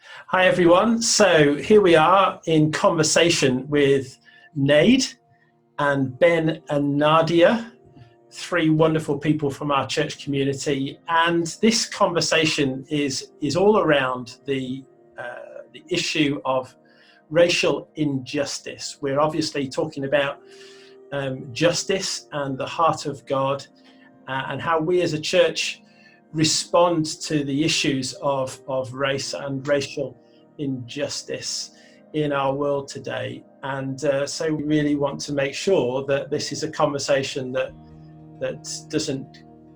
Hi everyone. So here we are in conversation with Neide and Ben and Nadia, three wonderful people from our church community. And this conversation is all around the issue of racial injustice. We're obviously talking about justice and the heart of God, and how we as a church respond to the issues of race and racial injustice in our world today. And so we really want to make sure that this is a conversation that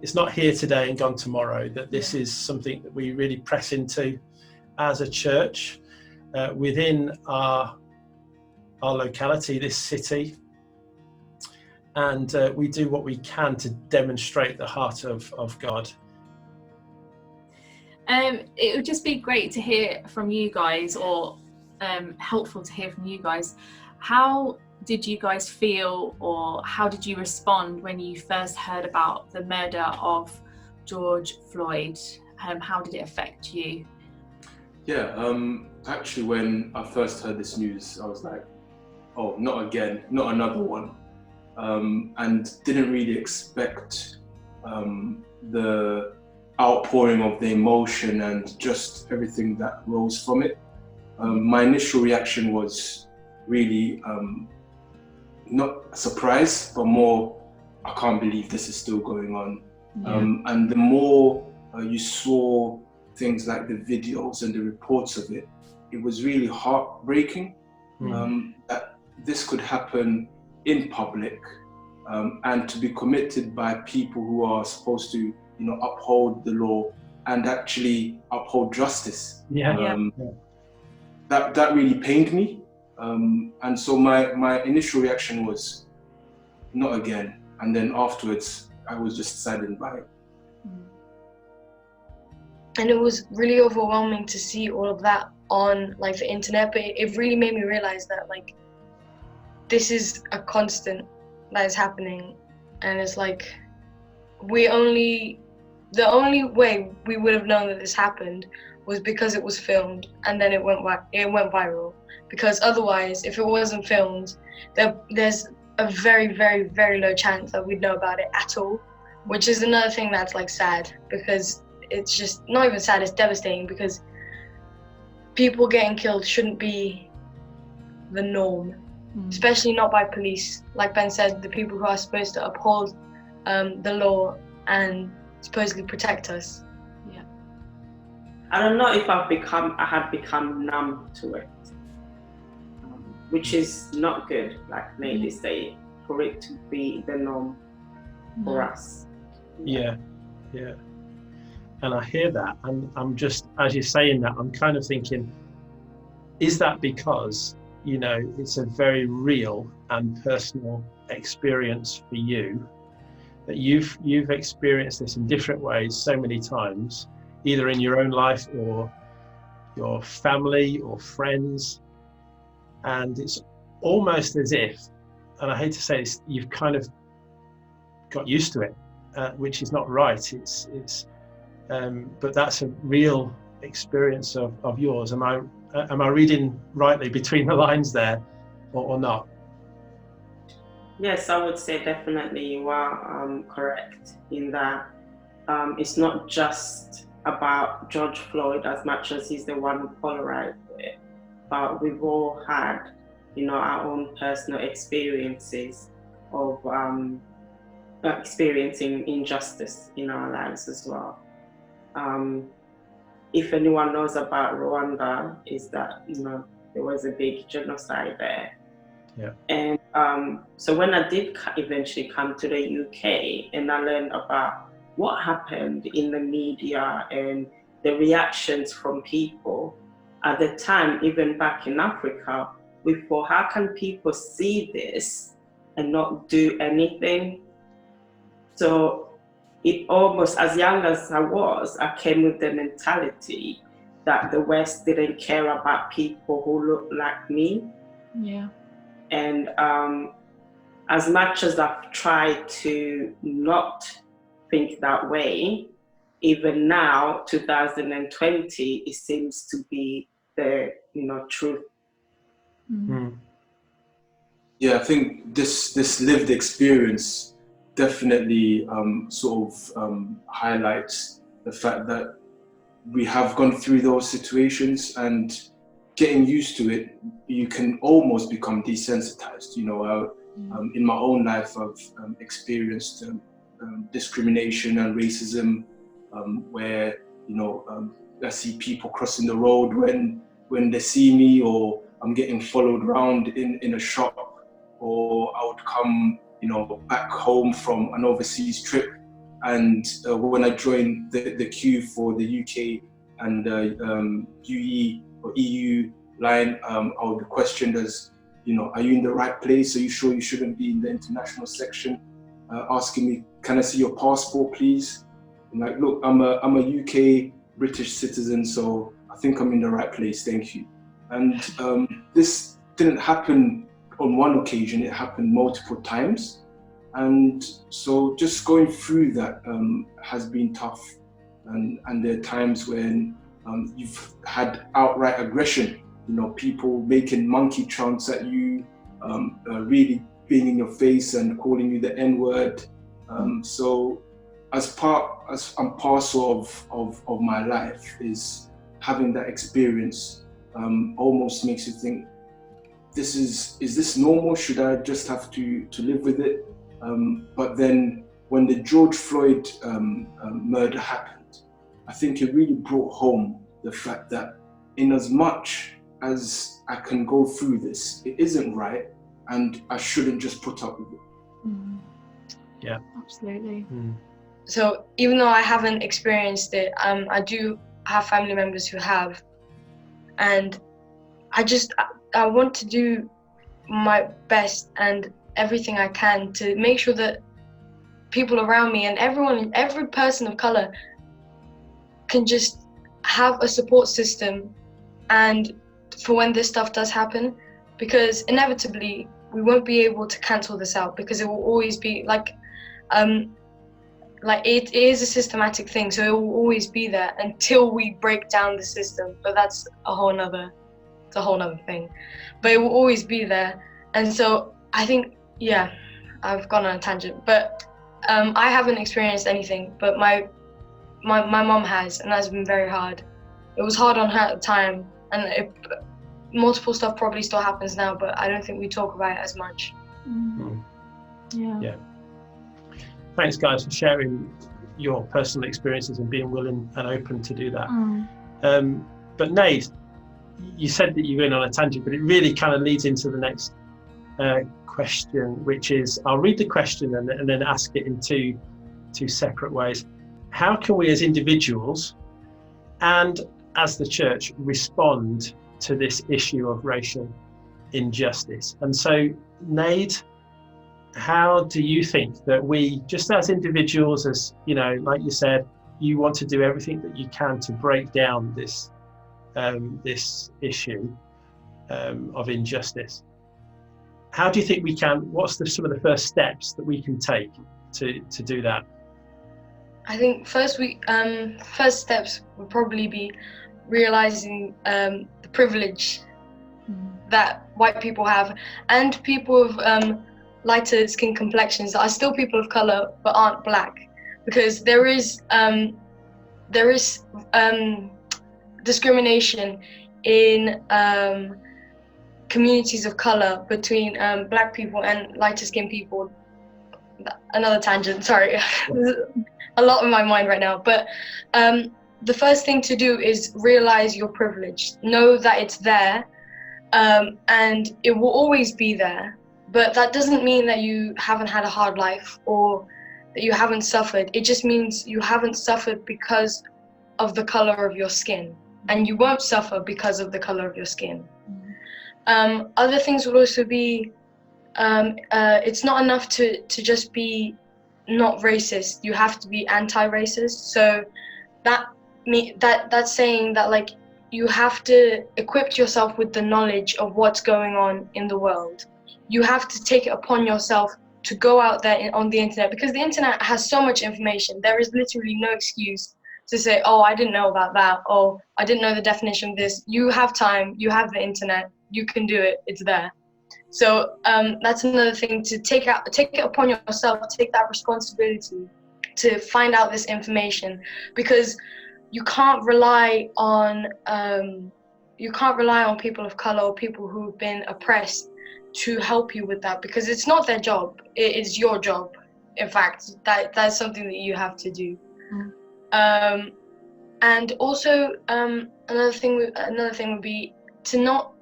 it's not here today and gone tomorrow, that this is something that we really press into as a church within our locality, this city. And we do what we can to demonstrate the heart of God. It would just be great to hear from you guys, or helpful to hear from you guys. How did you guys feel, or how did you respond when you first heard about the murder of George Floyd? How did it affect you? Yeah, actually when I first heard this news, I was like, oh, not again, not another one. And didn't really expect the outpouring of the emotion and just everything that rose from it. My initial reaction was really not a surprise, but more, I can't believe this is still going on. Yeah. And the more you saw things like the videos and the reports of it, it was really heartbreaking that this could happen in public, and to be committed by people who are supposed to, uphold the law and actually uphold justice. That really pained me, and so my initial reaction was not again, and then afterwards I was just saddened by it. And it was really overwhelming to see all of that on the internet, but it really made me realize that this is a constant that is happening, and it's the only way we would have known that this happened was because it was filmed, and then it went viral. Because otherwise, if it wasn't filmed, there's a very, very, very low chance that we'd know about it at all, which is another thing that's sad, because it's just not even sad, it's devastating, because people getting killed shouldn't be the norm. Especially not by police. Like Ben said, the people who are supposed to uphold the law and supposedly protect us. Yeah. I don't know if I have become numb to it, which is not good, like Neide say, for it to be the norm for us. Yeah. And I hear that, and I'm just, as you're saying that, I'm kind of thinking, is that because it's a very real and personal experience for you, that you've experienced this in different ways so many times, either in your own life or your family or friends, and it's almost as if, and I hate to say this, you've kind of got used to it, which is not right. It's but that's a real experience of yours. Am I reading rightly between the lines there, or not? Yes, I would say definitely you are correct in that it's not just about George Floyd as much as he's the one who polarized it, but we've all had, our own personal experiences of experiencing injustice in our lives as well. If anyone knows about Rwanda, is that there was a big genocide there. Yeah. And so when I did eventually come to the UK and I learned about what happened in the media and the reactions from people at the time, even back in Africa, we thought, how can people see this and not do anything? So it almost, as young as I was, I came with the mentality that the West didn't care about people who look like me. Yeah. And as much as I've tried to not think that way, even now, 2020, it seems to be the truth. Yeah, I think this lived experience definitely highlights the fact that we have gone through those situations, and getting used to it, you can almost become desensitized. In my own life, I've experienced discrimination and racism, where I see people crossing the road when they see me, or I'm getting followed around in a shop, or I would come back home from an overseas trip, and when I joined the queue for the UK and UE or EU line, I would be questioned as, are you in the right place? Are you sure you shouldn't be in the international section? Asking me, can I see your passport, please? I'm like, look, I'm a UK British citizen, so I think I'm in the right place, thank you. And this didn't happen on one occasion, it happened multiple times. And so just going through that has been tough. And there are times when you've had outright aggression, people making monkey chants at you, really being in your face and calling you the N-word. So as I'm parcel of my life, is having that experience almost makes you think, is this normal? Should I just have to live with it? But then when the George Floyd murder happened, I think it really brought home the fact that in as much as I can go through this, it isn't right, and I shouldn't just put up with it. Yeah, absolutely. So even though I haven't experienced it, I do have family members who have, and I want to do my best and everything I can to make sure that people around me and every person of color can just have a support system, and for when this stuff does happen, because inevitably we won't be able to cancel this out, because it will always be like it is a systematic thing, so it will always be there until we break down the system. But that's a whole nother thing, but it will always be there. And so I think, yeah, I've gone on a tangent, but I haven't experienced anything, but my mom has, and that's been very hard. It was hard on her at the time, and multiple stuff probably still happens now, but I don't think we talk about it as much. Yeah. Thanks, guys, for sharing your personal experiences and being willing and open to do that. But Neide, you said that you went on a tangent, but it really kind of leads into the next question, which is, I'll read the question and then ask it in two separate ways. How can we as individuals and as the church respond to this issue of racial injustice? And so, Neide, how do you think that we, just as individuals, as like you said, you want to do everything that you can to break down this issue of injustice? How do you think we can? What's some of the first steps that we can take to do that? I think first steps would probably be realizing the privilege that white people have, and people of lighter skin complexions that are still people of color but aren't black, because there is discrimination in communities of color between black people and lighter skinned people. Another tangent, sorry. A lot on my mind right now, but the first thing to do is realize your privilege. Know that it's there, and it will always be there, but that doesn't mean that you haven't had a hard life or that you haven't suffered. It just means you haven't suffered because of the color of your skin, and you won't suffer because of the color of your skin. Other things would also be, it's not enough to just be not racist. You have to be anti-racist. So that's saying that, like, you have to equip yourself with the knowledge of what's going on in the world. You have to take it upon yourself to go out there on the internet, because the internet has so much information. There is literally no excuse to say, oh, I didn't know about that, or I didn't know the definition of this. You have time, you have the internet, you can do it, it's there. So that's another thing, to take it upon yourself, take that responsibility to find out this information, because you can't rely on people of color or people who've been oppressed to help you with that, because it's not their job, it is your job. In fact, that's something that you have to do. And also another thing would be to not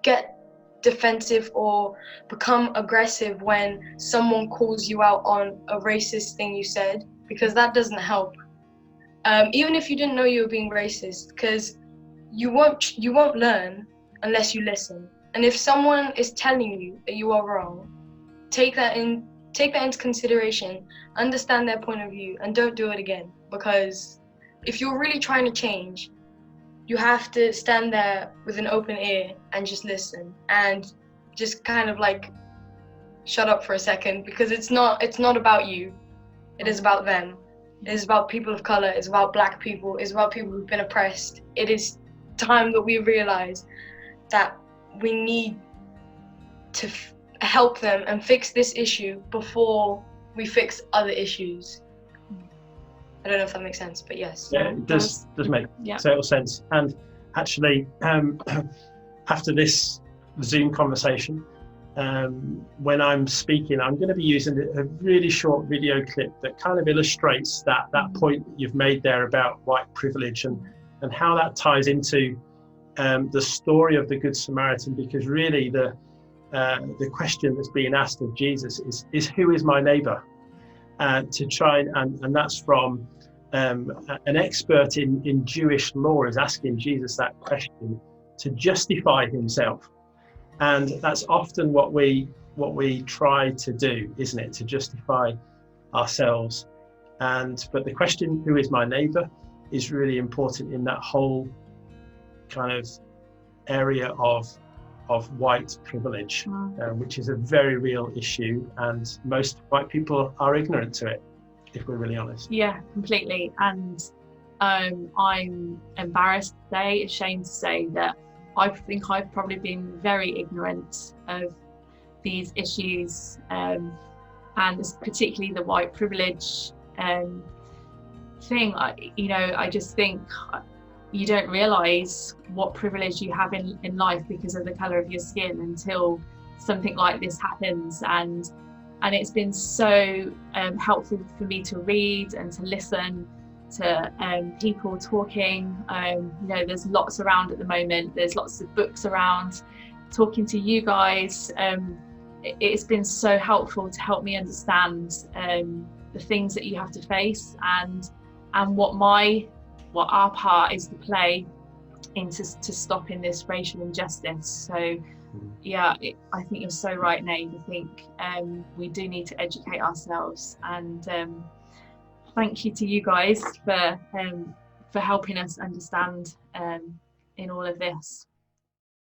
get defensive or become aggressive when someone calls you out on a racist thing you said, because that doesn't help. Even if you didn't know you were being racist, because you won't learn unless you listen. And if someone is telling you that you are wrong, take that into consideration, understand their point of view, and don't do it again. Because if you're really trying to change, you have to stand there with an open ear and just listen, and just kind of like shut up for a second, because it's not about you, it is about them. It is about people of color, it's about Black people, it's about people who've been oppressed. It is time that we realize that we need to help them and fix this issue before we fix other issues. I don't know if that makes sense, but yes. Yeah, it does make total sense. And actually, after this Zoom conversation, when I'm speaking, I'm going to be using a really short video clip that kind of illustrates that point that you've made there about white privilege and how that ties into the story of the Good Samaritan, because really the question that's being asked of Jesus is who is my neighbour? To try and that's from an expert in Jewish law is asking Jesus that question to justify himself, and that's often what we try to do, isn't it? To justify ourselves. But the question, who is my neighbour, is really important in that whole kind of area of white privilege, which is a very real issue, and most white people are ignorant to it, if we're really honest. Yeah, completely. And I'm embarrassed to say, ashamed to say, that I think I've probably been very ignorant of these issues, and particularly the white privilege thing. I just think you don't realise what privilege you have in life because of the colour of your skin until something like this happens. And it's been so helpful for me to read and to listen to people talking. There's lots around at the moment. There's lots of books around. Talking to you guys, it's been so helpful to help me understand the things that you have to face and what our part is to play into stopping this racial injustice. So yeah, I think you're so right, Neide. I think we do need to educate ourselves, and thank you to you guys for helping us understand in all of this.